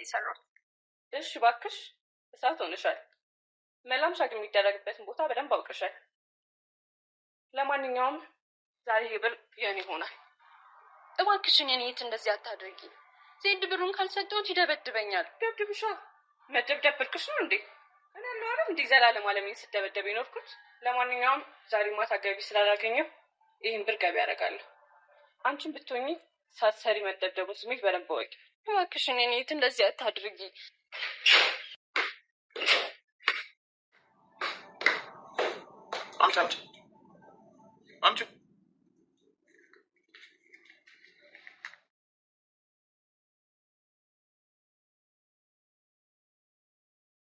የሰራሁት። እሺ እባክሽ እሳት ሆነሻል። መላምሻግ የሚደረግበትን ቦታ በደንብ አውቅሻል። ለማንኛውም ዛሬ ብር የኔ ይሆናል። እባክሽን የኔ እህት እንደዚህ አታድርጊ። ዜድ ብሩን ካልሰጠሁት ይደበድበኛል። ደብድብሻ። መደብደብ ብልክሽ ነው እንዴ? እኔ አለዋለም እንዴ ዘላለም ዓለምን ስደበደብ የኖርኩት። ለማንኛውም ዛሬ ማታ ገቢ ስላላገኘው ይህን ብር ገቢ ያደርጋለሁ። አንቺን ብትሆኚ ሳትሰሪ መደብደቡ ስሜት በደንብ ወቂ። እባክሽን የኔ እህት እንደዚህ አታድርጊ። አምጪ።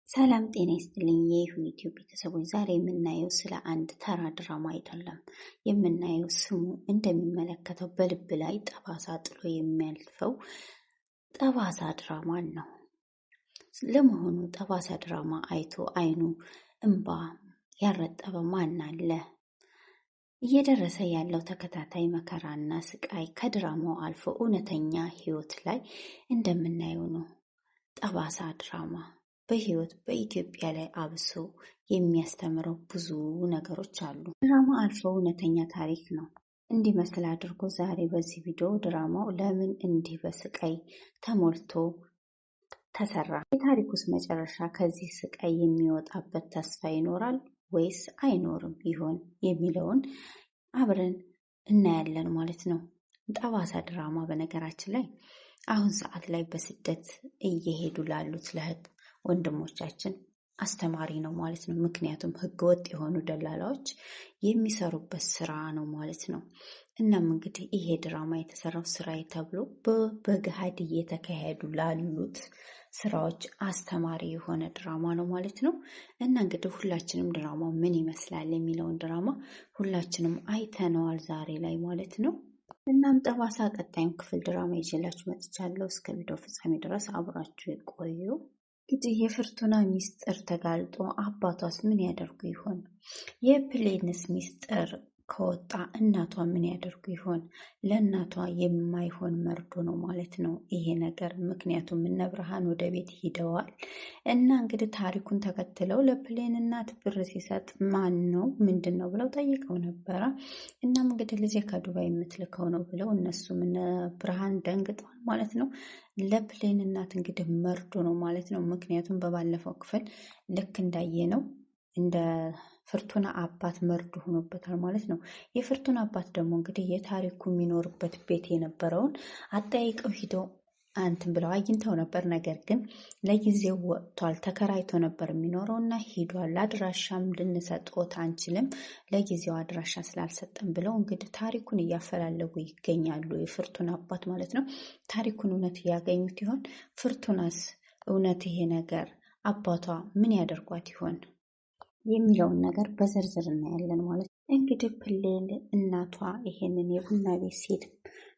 ሰላም ጤና ይስጥልኝ የዩቲዩብ ቤተሰቦች፣ ዛሬ የምናየው ስለ አንድ ተራ ድራማ አይደለም። የምናየው ስሙ እንደሚመለከተው በልብ ላይ ጠባሳ ጥሎ የሚያልፈው ጠባሳ ድራማን ነው። ለመሆኑ ጠባሳ ድራማ አይቶ አይኑ እንባ ያረጠበ ማን አለ? እየደረሰ ያለው ተከታታይ መከራና ስቃይ ከድራማው አልፎ እውነተኛ ህይወት ላይ እንደምናየው ነው። ጠባሳ ድራማ በህይወት በኢትዮጵያ ላይ አብሶ የሚያስተምረው ብዙ ነገሮች አሉ። ድራማ አልፎ እውነተኛ ታሪክ ነው እንዲመስል አድርጎ ዛሬ በዚህ ቪዲዮ ድራማው ለምን እንዲህ በስቃይ ተሞልቶ ተሰራ? የታሪኩስ መጨረሻ ከዚህ ስቃይ የሚወጣበት ተስፋ ይኖራል ወይስ አይኖርም ይሆን የሚለውን አብረን እናያለን ማለት ነው። ጠባሳ ድራማ በነገራችን ላይ አሁን ሰዓት ላይ በስደት እየሄዱ ላሉት ለህግ ወንድሞቻችን አስተማሪ ነው ማለት ነው። ምክንያቱም ህገወጥ የሆኑ ደላላዎች የሚሰሩበት ስራ ነው ማለት ነው። እናም እንግዲህ ይሄ ድራማ የተሰራው ስራዬ ተብሎ በገሃድ እየተካሄዱ ላሉት ስራዎች አስተማሪ የሆነ ድራማ ነው ማለት ነው። እና እንግዲህ ሁላችንም ድራማው ምን ይመስላል የሚለውን ድራማ ሁላችንም አይተነዋል ዛሬ ላይ ማለት ነው። እናም ጠባሳ ቀጣዩን ክፍል ድራማ ይዤላችሁ መጥቻለሁ። እስከ ቪዲዮ ፍጻሜ ድረስ አብራችሁ ይቆዩ። እንግዲህ የፍርቱና ሚስጥር ተጋልጦ አባቷስ ምን ያደርጉ ይሆን? የፕሌንስ ሚስጥር ከወጣ እናቷ ምን ያደርጉ ይሆን? ለእናቷ የማይሆን መርዶ ነው ማለት ነው ይሄ ነገር። ምክንያቱም እነ ብርሃን ወደ ቤት ሂደዋል እና እንግዲህ ታሪኩን ተከትለው ለፕሌን እናት ብር ሲሰጥ ማን ነው ምንድን ነው ብለው ጠይቀው ነበረ። እናም እንግዲህ ልጄ ከዱባይ የምትልከው ነው ብለው እነሱም እነ ብርሃን ደንግጠዋል ማለት ነው። ለፕሌን እናት እንግዲህ መርዶ ነው ማለት ነው። ምክንያቱም በባለፈው ክፍል ልክ እንዳየ ነው እንደ ፍርቱና አባት መርዶ ሆኖበታል ማለት ነው። የፍርቱና አባት ደግሞ እንግዲህ የታሪኩ የሚኖርበት ቤት የነበረውን አጠያይቀው ሂደው አንትን ብለው አግኝተው ነበር። ነገር ግን ለጊዜው ወጥቷል፣ ተከራይቶ ነበር የሚኖረው እና ሂዷል። አድራሻም ልንሰጥዎት አንችልም ለጊዜው አድራሻ ስላልሰጠን ብለው እንግዲህ ታሪኩን እያፈላለጉ ይገኛሉ። የፍርቱና አባት ማለት ነው። ታሪኩን እውነት እያገኙት ይሆን? ፍርቱናስ እውነት ይሄ ነገር አባቷ ምን ያደርጓት ይሆን የሚለውን ነገር በዝርዝር እናያለን ማለት ነው። እንግዲህ ፕሌን እናቷ ይሄንን የቡና ቤት ሴት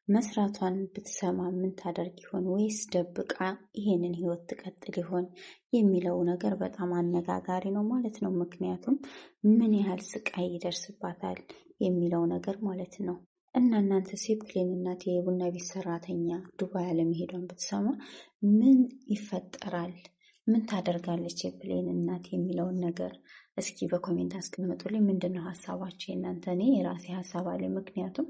መስራቷን ብትሰማ ምን ታደርግ ይሆን? ወይስ ደብቃ ይሄንን ህይወት ትቀጥል ይሆን የሚለው ነገር በጣም አነጋጋሪ ነው ማለት ነው። ምክንያቱም ምን ያህል ስቃይ ይደርስባታል የሚለው ነገር ማለት ነው። እና እናንተ ፕሌን እናት የቡና ቤት ሰራተኛ ዱባይ አለመሄዷን ብትሰማ ምን ይፈጠራል? ምን ታደርጋለች የፕሌን እናት የሚለውን ነገር እስኪ በኮሜንት አስቀምጡልኝ። ምንድነው ሀሳባችሁ የእናንተ? እኔ የራሴ ሀሳብ አለ። ምክንያቱም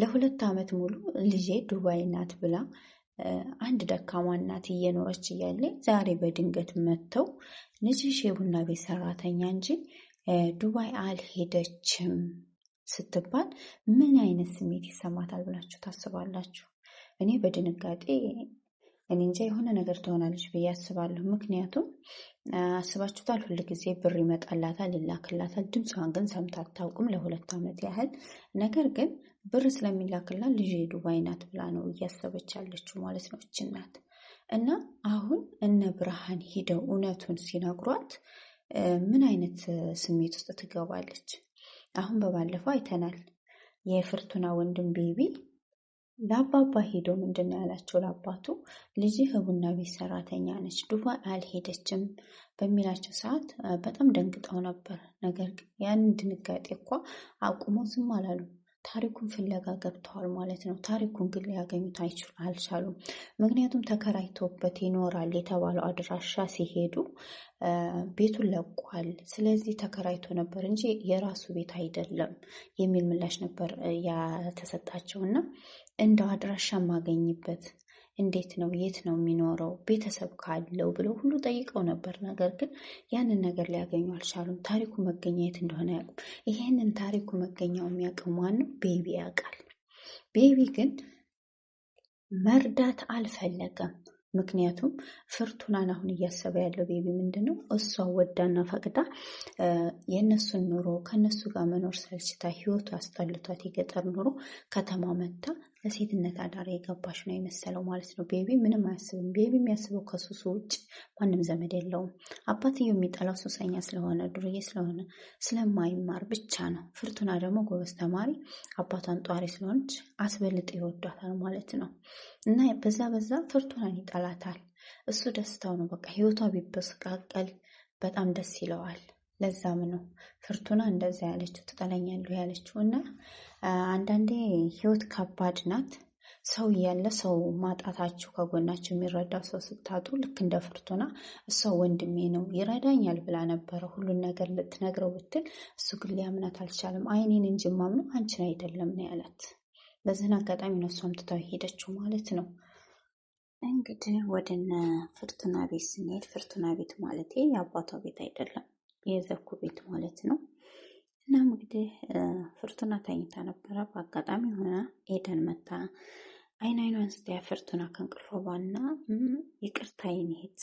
ለ2 ዓመት ሙሉ ልጄ ዱባይ ናት ብላ አንድ ደካማ እናት እየኖረች እያለ ዛሬ በድንገት መጥተው ልጅሽ የቡና ቤት ሰራተኛ እንጂ ዱባይ አልሄደችም ስትባል ምን አይነት ስሜት ይሰማታል ብላችሁ ታስባላችሁ? እኔ በድንጋጤ እኔ እንጃ የሆነ ነገር ትሆናለች ብዬ አስባለሁ። ምክንያቱም አስባችሁታል፣ ሁል ጊዜ ብር ይመጣላታል ይላክላታል። ድምጿን ግን ሰምታ አታውቅም ለ2 ዓመት ያህል። ነገር ግን ብር ስለሚላክላት ልጅ ዱባይ ናት ብላ ነው እያሰበች ያለችው ማለት ነው እች እናት። እና አሁን እነ ብርሃን ሂደው እውነቱን ሲነግሯት ምን አይነት ስሜት ውስጥ ትገባለች? አሁን በባለፈው አይተናል። የፍርቱና ወንድም ቤቢ ለአባባ ሄዶ ምንድን ነው ያላቸው? ለአባቱ ልጅህ ቡና ቤት ሰራተኛ ነች ዱባይ አልሄደችም በሚላቸው ሰዓት በጣም ደንግጠው ነበር። ነገር ግን ያን ድንጋጤ እኮ አቁሞ ዝም አላሉ። ታሪኩን ፍለጋ ገብተዋል ማለት ነው። ታሪኩን ግን ሊያገኙት አልቻሉም። ምክንያቱም ተከራይቶበት ይኖራል የተባለው አድራሻ ሲሄዱ ቤቱን ለቋል። ስለዚህ ተከራይቶ ነበር እንጂ የራሱ ቤት አይደለም የሚል ምላሽ ነበር ያተሰጣቸው እና እንደው አድራሻ ማገኝበት እንዴት ነው? የት ነው የሚኖረው? ቤተሰብ ካለው ብለው ሁሉ ጠይቀው ነበር። ነገር ግን ያንን ነገር ሊያገኙ አልቻሉም። ታሪኩ መገኛ የት እንደሆነ አያውቁም። ይሄንን ታሪኩ መገኛው የሚያውቀው ማነው? ቤቢ ያውቃል። ቤቢ ግን መርዳት አልፈለገም። ምክንያቱም ፍርቱናን አሁን እያሰበ ያለው ቤቢ ምንድን ነው? እሷ ወዳና ፈቅዳ የእነሱን ኑሮ ከእነሱ ጋር መኖር ሰልችታ ህይወቱ አስጠልቷት የገጠር ኑሮ ከተማ መታ ለሴትነት አዳር የገባሽ ነው የመሰለው ማለት ነው። ቤቢ ምንም አያስብም። ቤቢ የሚያስበው ከሱሱ ውጭ ማንም ዘመድ የለውም። አባትየው የሚጠላው ሱሰኛ ስለሆነ ዱርዬ ስለሆነ ስለማይማር ብቻ ነው። ፍርቱና ደግሞ ጎበዝ ተማሪ፣ አባቷን ጧሪ ስለሆነች አስበልጥ ይወዷታል ማለት ነው። እና በዛ ፍርቱናን ይጠላታል። እሱ ደስታው ነው። በቃ ህይወቷ ቢበስቃቀል በጣም ደስ ይለዋል። ለዛም ነው ፍርቱና እንደዛ ያለችው ትጠላኛለሁ ያለችው። እና አንዳንዴ ህይወት ከባድ ናት። ሰው እያለ ሰው ማጣታችሁ ከጎናችሁ የሚረዳው ሰው ስታጡ ልክ እንደ ፍርቱና እሷ ወንድሜ ነው ይረዳኛል ብላ ነበረ ሁሉን ነገር ልትነግረው ብትል እሱ ግን ሊያምናት አልቻለም። አይኔን እንጂ ማምነው አንቺን አይደለም ነው ያላት። በዚህን አጋጣሚ ነው እሷም ትታው ሄደችው ማለት ነው። እንግዲህ ወደነ ፍርቱና ቤት ስንሄድ ፍርቱና ቤት ማለት የአባቷ ቤት አይደለም የዘኩ ቤት ማለት ነው። እና እንግዲህ ፍርቱና ተኝታ ነበረ። በአጋጣሚ ሆነ ኤደን መታ አይኗን ስታያ ፍርቱና ከእንቅልፏ ባና ይቅርታ የኔ እህት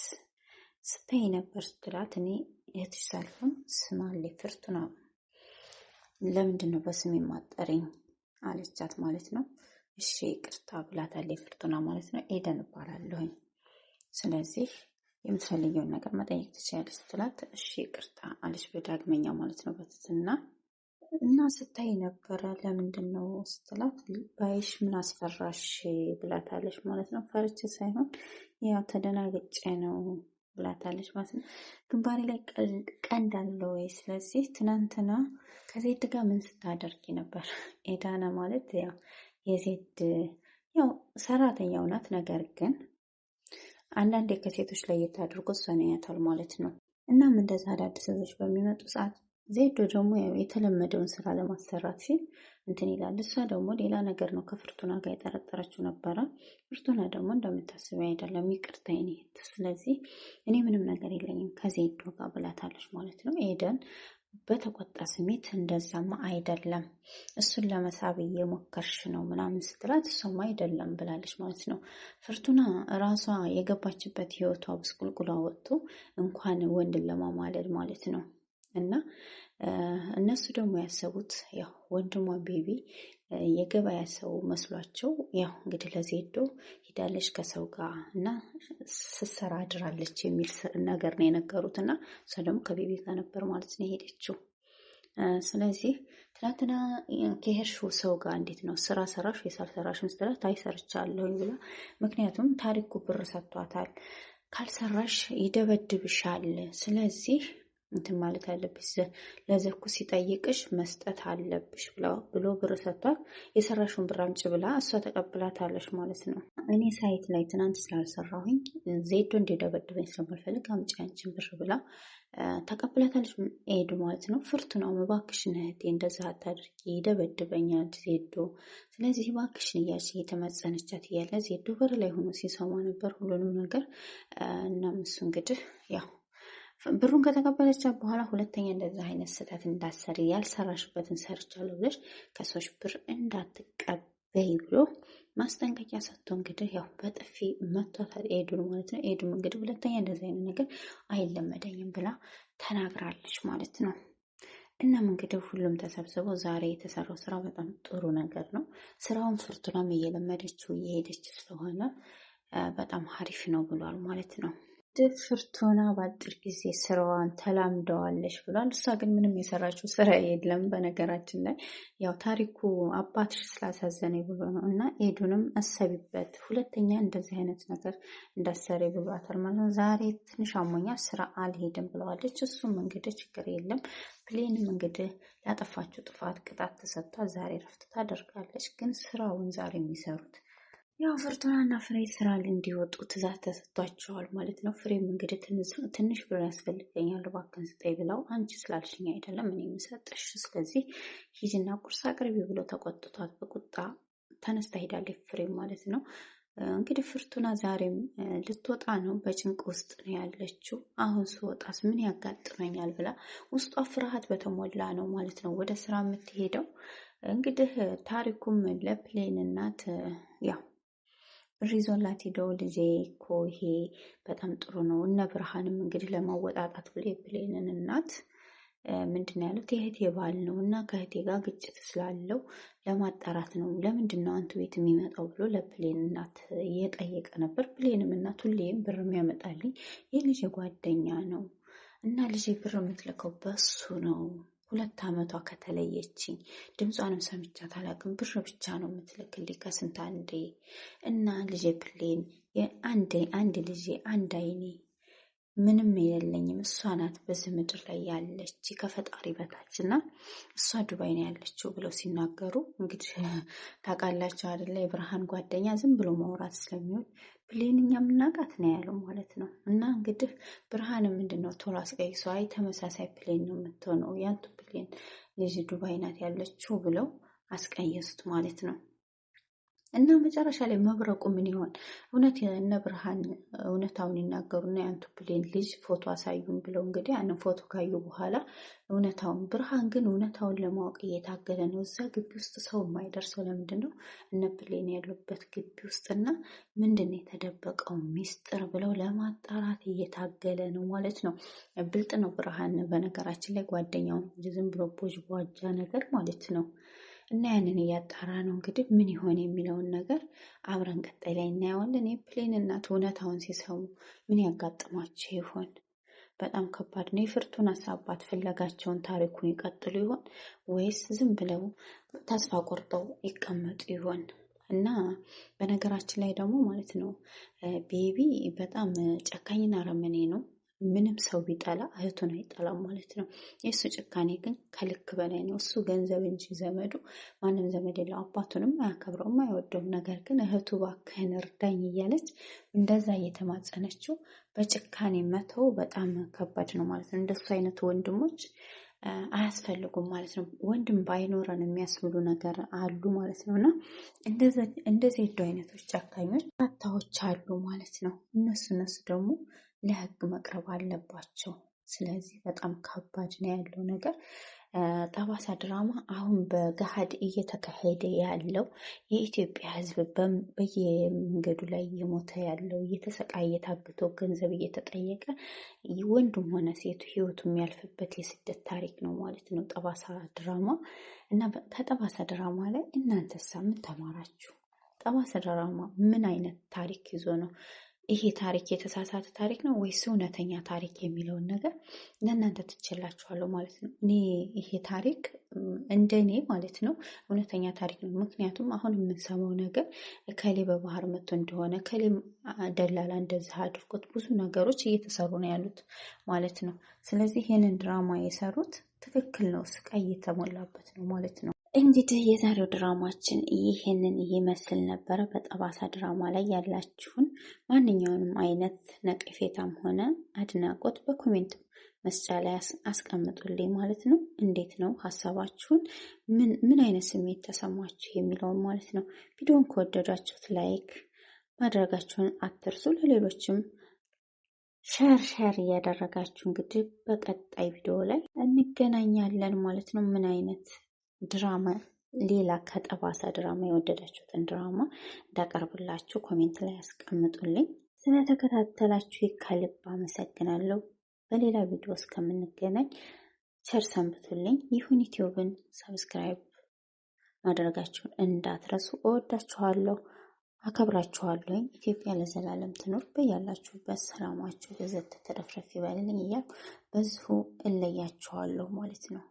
ስታይ ነበር ስትላት፣ እኔ እህትሽ ሳልሆን ስማሌ ፍርቱና ለምንድን ነው በስሜ ማጠሪኝ አለቻት ማለት ነው። እሺ ይቅርታ ብላታለች ፍርቱና ማለት ነው። ኤደን እባላለሁኝ ስለዚህ የምትፈልጊውን ነገር መጠየቅ ትችላለች ስትላት፣ እሺ ይቅርታ አለች በዳግመኛ ማለት ነው በትትና እና ስታይ ነበረ። ለምንድን ነው ስትላት፣ ባይሽ ምን አስፈራሽ ብላታለች ማለት ነው። ፈርቼ ሳይሆን ያው ተደናግጬ ነው ብላታለች ማለት ነው። ግንባሬ ላይ ቀንድ አለ ወይ? ስለዚህ ትናንትና ከዜድ ጋር ምን ስታደርጊ ነበር? ኤዳና ማለት ያው የዜድ ያው ሰራተኛው ናት። ነገር ግን አንዳንዴ ከሴቶች ላይ አድርጎ እሷን ያያታል ማለት ነው። እናም እንደዛ አዳዲስ ሰዎች በሚመጡ ሰዓት ዜዶ ደግሞ የተለመደውን ስራ ለማሰራት ሲል እንትን ይላል። እሷ ደግሞ ሌላ ነገር ነው ከፍርቱና ጋር የጠረጠረችው ነበረ። ፍርቱና ደግሞ እንደምታስበው አይደለም፣ ይቅርታ የኔ እህት፣ ስለዚህ እኔ ምንም ነገር የለኝም ከዜዶ ጋር ብላታለች ማለት ነው። ኤደን በተቆጣ ስሜት እንደዛማ አይደለም እሱን ለመሳብ እየሞከርሽ ነው ምናምን ስትላት፣ እሷማ አይደለም ብላለች ማለት ነው። ፍርቱና ራሷ የገባችበት ህይወቷ ብስቁልቁሏ ወጥቶ እንኳን ወንድን ለማማለድ ማለት ነው። እና እነሱ ደግሞ ያሰቡት ያው ወንድሟ ቤቢ የገበያ ሰው መስሏቸው ያው እንግዲህ ለዜዶ ሄዳለች ከሰው ጋር እና ስትሰራ አድራለች የሚል ነገር ነው የነገሩት። እና እሷ ደግሞ ከቤቢ ጋር ነበር ማለት ነው የሄደችው። ስለዚህ ትናንትና ከሄድሽው ሰው ጋር እንዴት ነው ስራ ሰራሽ የሳልሰራሽም ስትላት፣ አይሰርቻለሁኝ ብላ ምክንያቱም ታሪኩ ብር ሰጥቷታል። ካልሰራሽ ይደበድብሻል፣ ስለዚህ እንትን ማለት አለብሽ፣ ለዘኩ ሲጠይቅሽ መስጠት አለብሽ ብሎ ብር ሰጥቷት የሰራሽውን ብር አምጪ ብላ እሷ ተቀብላታለች ማለት ነው። እኔ ሳይት ላይ ትናንት ስላልሰራሁኝ ዜዶ እንዲደበድበኝ ስለማልፈልግ አምጪ አንቺን ብር ብላ ተቀብላታለች ኤዱ ማለት ነው። ፍርቱናው እባክሽን እህቴ እንደዛ አታድርጊ ይደበድበኛል ዜዶ፣ ስለዚህ እባክሽን እያልሽ እየተመጸነቻት እያለ ዜዶ በር ላይ ሆኖ ሲሰማ ነበር ሁሉንም ነገር። እናም እሱ እንግዲህ ያው ብሩን ከተቀበለቻት በኋላ ሁለተኛ እንደዛ አይነት ስህተት እንዳሰሪ ያልሰራሽበትን ሰርቻለሁ ብለሽ ከሰዎች ብር እንዳትቀበይ ብሎ ማስጠንቀቂያ ሰጥቶ እንግዲህ ያው በጥፊ መቷታል ኤዱን ማለት ነው። ኤዱም እንግዲህ ሁለተኛ እንደዛ አይነት ነገር አይለመደኝም ብላ ተናግራለች ማለት ነው። እናም እንግዲህ ሁሉም ተሰብስበው ዛሬ የተሰራው ስራ በጣም ጥሩ ነገር ነው። ስራውን ፍርቱናም እየለመደችው እየሄደች ስለሆነ በጣም ሀሪፍ ነው ብሏል ማለት ነው። ፍርቱና በአጭር ጊዜ ስራዋን ተላምደዋለች ብሏል። እሷ ግን ምንም የሰራችው ስራ የለም። በነገራችን ላይ ያው ታሪኩ አባትሽ ስላሳዘነ ብሎ ነው እና ኤዱንም አሰቢበት፣ ሁለተኛ እንደዚህ አይነት ነገር እንዳሰሪ ብሏታል ማለት ነው። ዛሬ ትንሽ አሞኛል ስራ አልሄድም ብለዋለች። እሱም እንግዲህ ችግር የለም ፕሌንም እንግዲህ ላጠፋችው ጥፋት ቅጣት ተሰጥቷል። ዛሬ ረፍት ታደርጋለች። ግን ስራውን ዛሬ የሚሰሩት ያው ፍርቱናና ፍሬ ስራ እንዲወጡ ትእዛዝ ተሰጥቷቸዋል ማለት ነው። ፍሬም እንግዲህ ትንሽ ብር ያስፈልገኛል እባክህን ስጠኝ ብለው አንቺ ስላልሽኝ አይደለም እኔ የምሰጥሽ፣ ስለዚህ ሂጂና ቁርስ አቅርቢ ብሎ ተቆጥቷት በቁጣ ተነስታ ሄዳለች ፍሬም ማለት ነው። እንግዲህ ፍርቱና ዛሬም ልትወጣ ነው። በጭንቅ ውስጥ ነው ያለችው። አሁን ስወጣስ ምን ያጋጥመኛል ብላ ውስጧ ፍርሃት በተሞላ ነው ማለት ነው ወደ ስራ የምትሄደው። እንግዲህ ታሪኩም ለፕሌን እናት ያው ሪዞላት ሄደው ልጄ እኮ ይሄ በጣም ጥሩ ነው። እነ ብርሃንም እንግዲህ ለማወጣጣት ብሎ የፕሌንን እናት ምንድን ነው ያሉት የእህቴ ባል ነው እና ከእህቴ ጋር ግጭት ስላለው ለማጣራት ነው ለምንድን ነው አንተ ቤት የሚመጣው ብሎ ለፕሌን እናት እየጠየቀ ነበር። ፕሌንም እናት ሁሌም ብር የሚያመጣልኝ የልጄ ጓደኛ ነው እና ልጄ ብር የምትልከው በሱ ነው 2 ዓመቷ ከተለየችኝ ድምጿንም ሰምቻት አላውቅም። ብር ብቻ ነው የምትልክልኝ ከስንት አንዴ እና ልጄ ፕሌን አንድ ልጄ አንድ አይኔ ምንም የለኝም እሷ ናት በዚህ ምድር ላይ ያለች ከፈጣሪ በታች እና እሷ ዱባይ ነው ያለችው ብለው ሲናገሩ እንግዲህ ታውቃላችሁ አይደለ የብርሃን ጓደኛ ዝም ብሎ ማውራት ስለሚሆን ፕሌን እኛ የምናውቃት ነው ያለው ማለት ነው። እና እንግዲህ ብርሃን ምንድነው ቶሎ አስቀይሶ አይ ተመሳሳይ ፕሌን ነው የምትሆነው ያንቱ ፕሌን ልጅ ዱባይ ናት ያለችው ብለው አስቀየሱት ማለት ነው። እና መጨረሻ ላይ መብረቁ ምን ይሆን? እውነት እነ ብርሃን እውነታውን ይናገሩና ያንቱ ፕሌን ልጅ ፎቶ አሳዩን ብለው እንግዲህ ያንን ፎቶ ካዩ በኋላ እውነታውን ብርሃን ግን እውነታውን ለማወቅ እየታገለ ነው። እዛ ግቢ ውስጥ ሰው የማይደርሰው ለምንድን ነው? እነ ፕሌን ያሉበት ግቢ ውስጥና ምንድን ነው የተደበቀው ሚስጥር ብለው ለማጣራት እየታገለ ነው ማለት ነው። ብልጥ ነው ብርሃን በነገራችን ላይ ጓደኛውን ዝም ብሎ ቦጅ ቧጃ ነገር ማለት ነው። እና ያንን እያጣራ ነው እንግዲህ ምን ይሆን የሚለውን ነገር አብረን ቀጣይ ላይ እናየዋለን። የፕሌን እናት እውነታውን ሲሰሙ ምን ያጋጥማቸው ይሆን? በጣም ከባድ ነው። የፍርቱናስ አባት ፍለጋቸውን ታሪኩን ይቀጥሉ ይሆን ወይስ ዝም ብለው ተስፋ ቆርጠው ይቀመጡ ይሆን? እና በነገራችን ላይ ደግሞ ማለት ነው ቤቢ በጣም ጨካኝና አረመኔ ነው። ምንም ሰው ቢጠላ እህቱን አይጠላም ማለት ነው። የእሱ ጭካኔ ግን ከልክ በላይ ነው። እሱ ገንዘብ እንጂ ዘመዱ ማንም ዘመድ የለው። አባቱንም አያከብረውም አይወደውም። ነገር ግን እህቱ እባክህን እርዳኝ እያለች እንደዛ እየተማጸነችው በጭካኔ መተው በጣም ከባድ ነው ማለት ነው። እንደሱ አይነቱ ወንድሞች አያስፈልጉም ማለት ነው። ወንድም ባይኖረን የሚያስብሉ ነገር አሉ ማለት ነው። እና እንደዚህ አይነቶች ጨካኞች ታታዎች አሉ ማለት ነው። እነሱ ደግሞ ለህግ መቅረብ አለባቸው። ስለዚህ በጣም ከባድ ነው ያለው ነገር። ጠባሳ ድራማ አሁን በገሃድ እየተካሄደ ያለው የኢትዮጵያ ሕዝብ በየመንገዱ ላይ እየሞተ ያለው እየተሰቃየ ታግቶ ገንዘብ እየተጠየቀ ወንድም ሆነ ሴቱ ህይወቱ የሚያልፍበት የስደት ታሪክ ነው ማለት ነው ጠባሳ ድራማ። እና ከጠባሳ ድራማ ላይ እናንተሳ ምን ተማራችሁ? ጠባሳ ድራማ ምን አይነት ታሪክ ይዞ ነው? ይሄ ታሪክ የተሳሳተ ታሪክ ነው ወይስ እውነተኛ ታሪክ የሚለውን ነገር ለእናንተ ትችላችኋለሁ ማለት ነው። እኔ ይሄ ታሪክ እንደኔ ማለት ነው እውነተኛ ታሪክ ነው። ምክንያቱም አሁን የምንሰማው ነገር ከሌ በባህር መጥቶ እንደሆነ ከሌ ደላላ እንደዚህ አድርጎት ብዙ ነገሮች እየተሰሩ ነው ያሉት ማለት ነው። ስለዚህ ይህንን ድራማ የሰሩት ትክክል ነው፣ ስቃይ የተሞላበት ነው ማለት ነው። እንግዲህ የዛሬው ድራማችን ይህንን ይመስል ነበረ። በጠባሳ ድራማ ላይ ያላችሁን ማንኛውንም አይነት ነቀፌታም ሆነ አድናቆት በኮሜንት መስጫ ላይ አስቀምጡልኝ ማለት ነው። እንዴት ነው ሀሳባችሁን? ምን አይነት ስሜት ተሰማችሁ የሚለውን ማለት ነው። ቪዲዮን ከወደዳችሁት ላይክ ማድረጋችሁን አትርሱ። ለሌሎችም ሸር እያደረጋችሁ እንግዲህ በቀጣይ ቪዲዮ ላይ እንገናኛለን ማለት ነው። ምን አይነት ድራማ ሌላ ከጠባሳ ድራማ የወደዳችሁትን ድራማ እንዳቀርብላችሁ ኮሜንት ላይ ያስቀምጡልኝ። ስለተከታተላችሁ ከልብ አመሰግናለሁ። በሌላ ቪዲዮ እስከምንገናኝ ቸር ሰንብቱልኝ። ይሁን ዩቲዩብን ሰብስክራይብ ማድረጋችሁን እንዳትረሱ። እወዳችኋለሁ። አከብራችኋለሁ። ኢትዮጵያ ለዘላለም ትኖር። በያላችሁበት ሰላማችሁ በዘት ተረፍረፍ ይበልልኝ እያልኩ በዚሁ እለያችኋለሁ ማለት ነው።